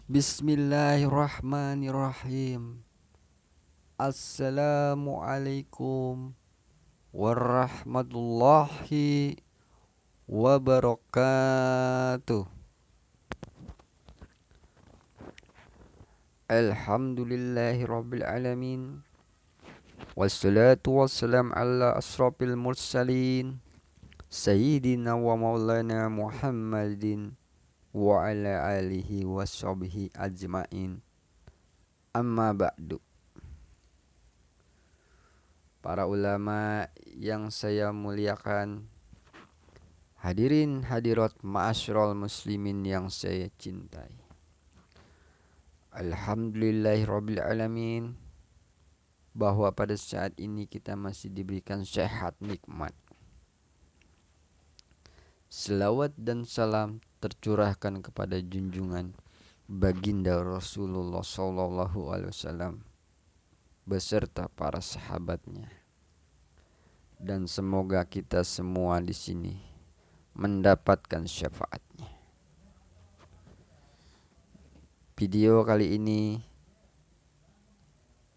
Bismillahirrahmanirrahim. Assalamualaikum warahmatullahi wabarakatuh. Alhamdulillahirabbil alamin. Wassalatu wassalam ala asrafil mursalin sayyidina wa maulana Muhammadin wa ala alihi washabihi ajmain. Amma ba'du. Para ulama yang saya muliakan, hadirin hadirat ma'asyiral muslimin yang saya cintai. Alhamdulillahirabbil alamin, bahwa pada saat ini kita masih diberikan sehat nikmat. Selawat dan salam tercurahkan kepada junjungan baginda Rasulullah sallallahu alaihi wasallam beserta para sahabatnya. Dan semoga kita semua di sini mendapatkan syafaatnya. Video kali ini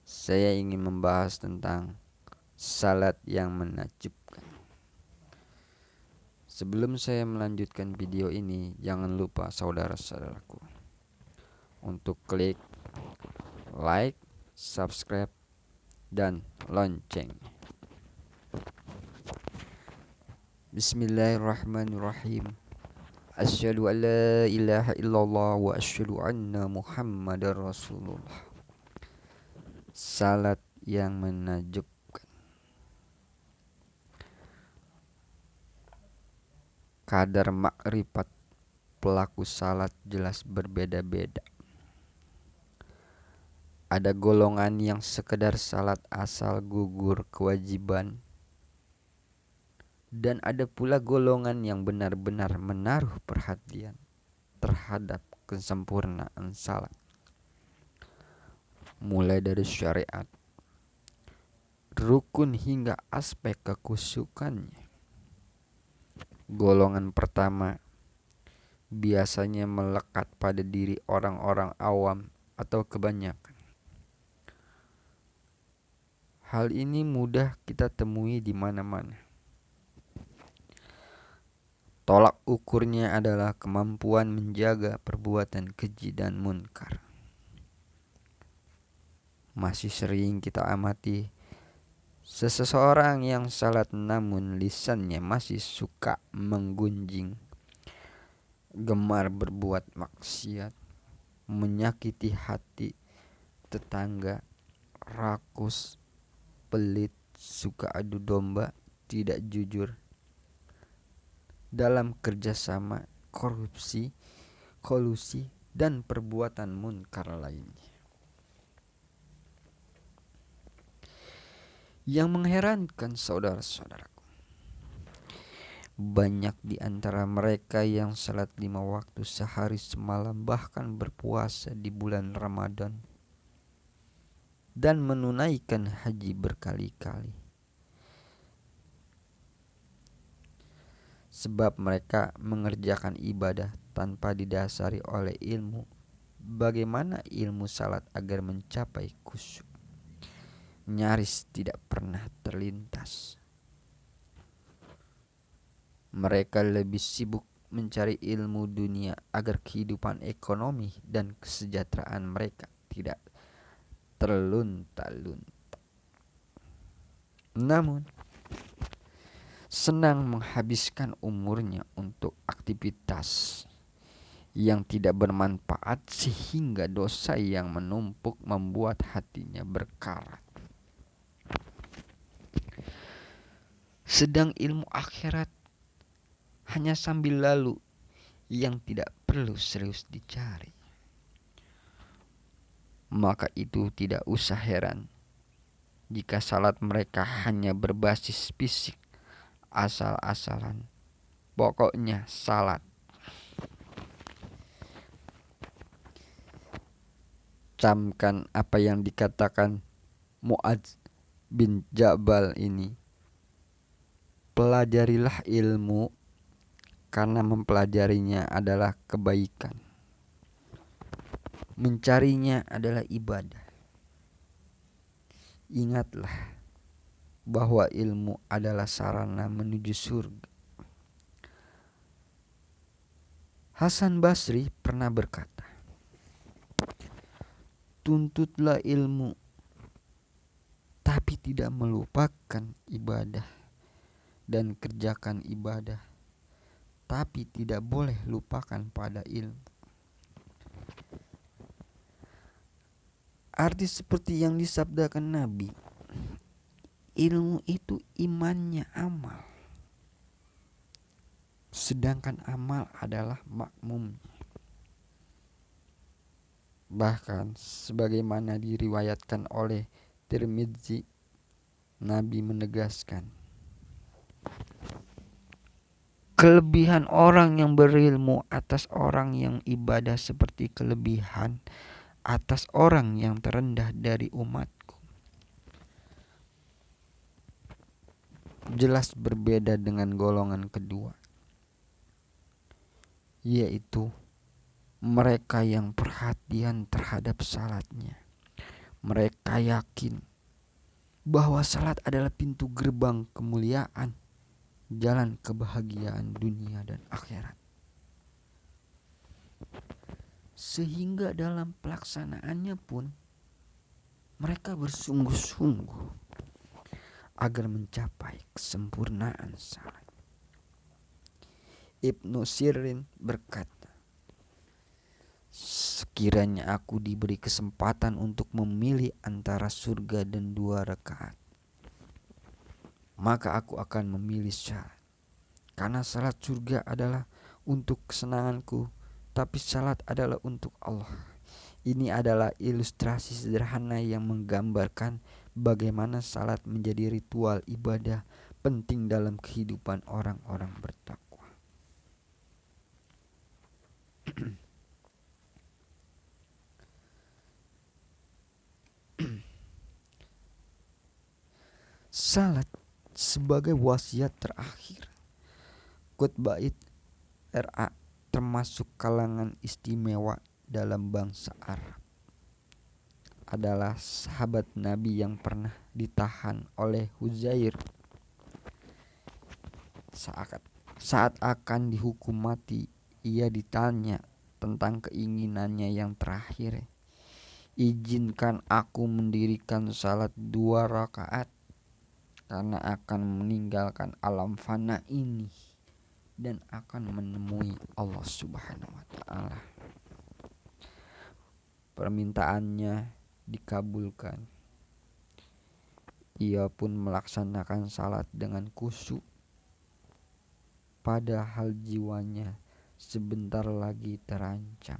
saya ingin membahas tentang salat yang menakjubkan. Sebelum saya melanjutkan video ini, jangan lupa saudara-saudaraku untuk klik like, subscribe, dan lonceng. Bismillahirrahmanirrahim. Asyhadu an la ilaha illallah wa asyhadu anna Muhammadar Rasulullah. Salat yang menakjubkan. Kadar makrifat pelaku salat jelas berbeda-beda. Ada golongan yang sekedar salat asal gugur kewajiban, dan ada pula golongan yang benar-benar menaruh perhatian terhadap kesempurnaan salat, mulai dari syariat, rukun hingga aspek kekhusyukannya. Golongan pertama biasanya melekat pada diri orang-orang awam atau kebanyakan. Hal ini mudah kita temui di mana-mana. Tolak ukurnya adalah kemampuan menjaga perbuatan keji dan munkar. Masih sering kita amati seseorang yang salat namun lisannya masih suka menggunjing, gemar berbuat maksiat, menyakiti hati tetangga, rakus, pelit, suka adu domba, tidak jujur dalam kerjasama, korupsi, kolusi, dan perbuatan munkar lainnya. Yang mengherankan saudara-saudaraku, banyak di antara mereka yang salat 5 waktu sehari semalam, bahkan berpuasa di bulan Ramadan dan menunaikan haji berkali-kali. Sebab mereka mengerjakan ibadah tanpa didasari oleh ilmu. Bagaimana ilmu salat agar mencapai khusyuk nyaris tidak pernah terlintas. Mereka lebih sibuk mencari ilmu dunia agar kehidupan ekonomi dan kesejahteraan mereka tidak terlunta-lunta. Namun, senang menghabiskan umurnya untuk aktivitas yang tidak bermanfaat sehingga dosa yang menumpuk membuat hatinya berkarat. Sedang ilmu akhirat hanya sambil lalu yang tidak perlu serius dicari. Maka itu tidak usah heran jika salat mereka hanya berbasis fisik, asal-asalan. Pokoknya salat. Camkan apa yang dikatakan Mu'adz bin Jabal ini. Pelajarilah ilmu karena mempelajarinya adalah kebaikan. Mencarinya adalah ibadah. Ingatlah bahwa ilmu adalah sarana menuju surga. Hasan Basri pernah berkata, tuntutlah ilmu, tapi tidak melupakan ibadah, dan kerjakan ibadah, tapi tidak boleh lupakan pada ilmu. Arti seperti yang disabdakan Nabi, ilmu itu imannya amal, sedangkan amal adalah makmum. Bahkan sebagaimana diriwayatkan oleh Tirmidzi, Nabi menegaskan, kelebihan orang yang berilmu atas orang yang ibadah seperti kelebihan atas orang yang terendah dari umatku. Jelas berbeda dengan golongan kedua, yaitu mereka yang perhatian terhadap salatnya. Mereka yakin bahwa salat adalah pintu gerbang kemuliaan, jalan kebahagiaan dunia dan akhirat. Sehingga dalam pelaksanaannya pun mereka bersungguh-sungguh agar mencapai kesempurnaan salat. Ibnu Sirin berkata, sekiranya aku diberi kesempatan untuk memilih antara surga dan 2 rakaat, maka aku akan memilih salat. Karena salat surga adalah untuk kesenanganku, tapi salat adalah untuk Allah. Ini adalah ilustrasi sederhana yang menggambarkan bagaimana salat menjadi ritual ibadah penting dalam kehidupan orang-orang bertakwa. Salat sebagai wasiat terakhir Qutbait RA termasuk kalangan istimewa dalam bangsa Arab. Adalah sahabat Nabi yang pernah ditahan oleh Huzair saat akan dihukum mati. Ia ditanya tentang keinginannya yang terakhir, izinkan aku mendirikan salat 2 rakaat karena akan meninggalkan alam fana ini dan akan menemui Allah Subhanahu wa taala. Permintaannya dikabulkan. Ia pun melaksanakan salat dengan khusyuk, padahal jiwanya sebentar lagi terancam.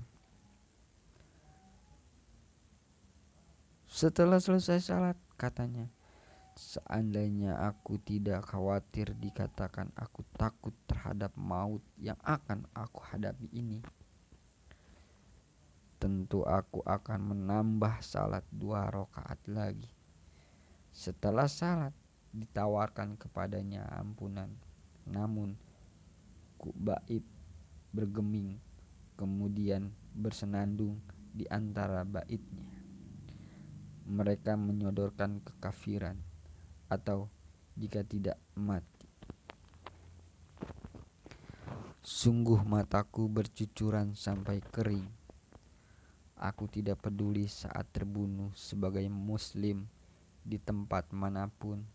Setelah selesai salat, katanya, seandainya aku tidak khawatir dikatakan aku takut terhadap maut yang akan aku hadapi ini, tentu aku akan menambah salat 2 rakaat lagi. Setelah salat, ditawarkan kepadanya ampunan, namun Qutbait bergeming, kemudian bersenandung di antara baitnya. Mereka menyodorkan kekafiran, atau jika tidak mati. Sungguh mataku bercucuran sampai kering. Aku tidak peduli saat terbunuh sebagai muslim di tempat manapun,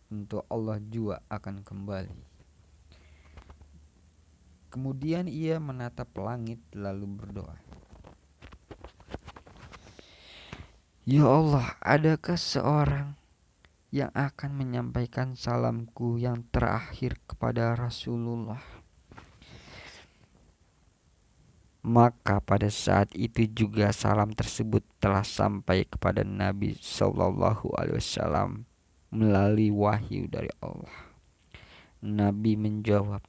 tentu Allah juga akan kembali. Kemudian ia menatap langit lalu berdoa, ya Allah, adakah seorang yang akan menyampaikan salamku yang terakhir kepada Rasulullah? Maka pada saat itu juga salam tersebut telah sampai kepada Nabi Shallallahu Alaihi Wasallam melalui wahyu dari Allah. Nabi menjawab,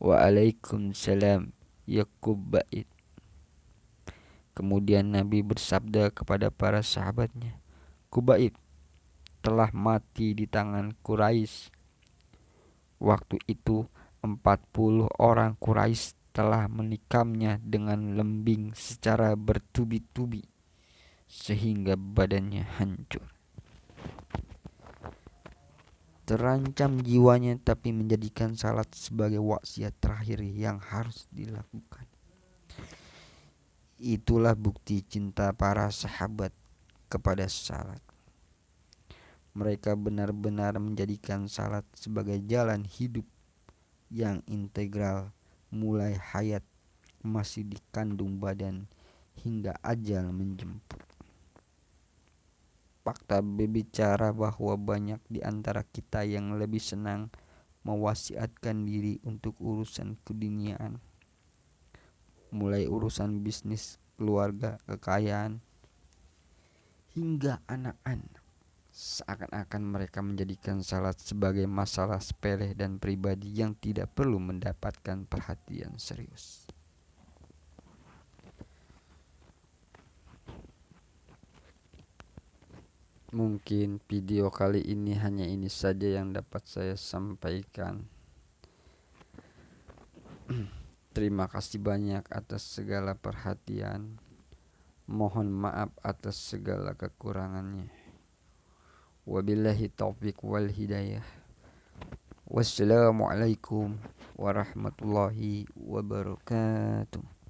Waalaikumsalam ya Qutbait. Kemudian Nabi bersabda kepada para sahabatnya, Qutbait telah mati di tangan Quraisy. Waktu itu 40 orang Quraisy telah menikamnya dengan lembing secara bertubi-tubi sehingga badannya hancur. Terancam jiwanya, tapi menjadikan salat sebagai wasiat terakhir yang harus dilakukan. Itulah bukti cinta para sahabat kepada salat. Mereka benar-benar menjadikan salat sebagai jalan hidup yang integral, mulai hayat masih dikandung badan hingga ajal menjemput. Fakta berbicara bahwa banyak di antara kita yang lebih senang mewasiatkan diri untuk urusan keduniaan, mulai urusan bisnis, keluarga, kekayaan, hingga anak-anak. Seakan-akan mereka menjadikan salat sebagai masalah sepele dan pribadi yang tidak perlu mendapatkan perhatian serius. Mungkin video kali ini hanya ini saja yang dapat saya sampaikan. Terima kasih banyak atas segala perhatian. Mohon maaf atas segala kekurangannya. Wabillahi taufiq wal hidayah. Wassalamualaikum warahmatullahi wabarakatuh.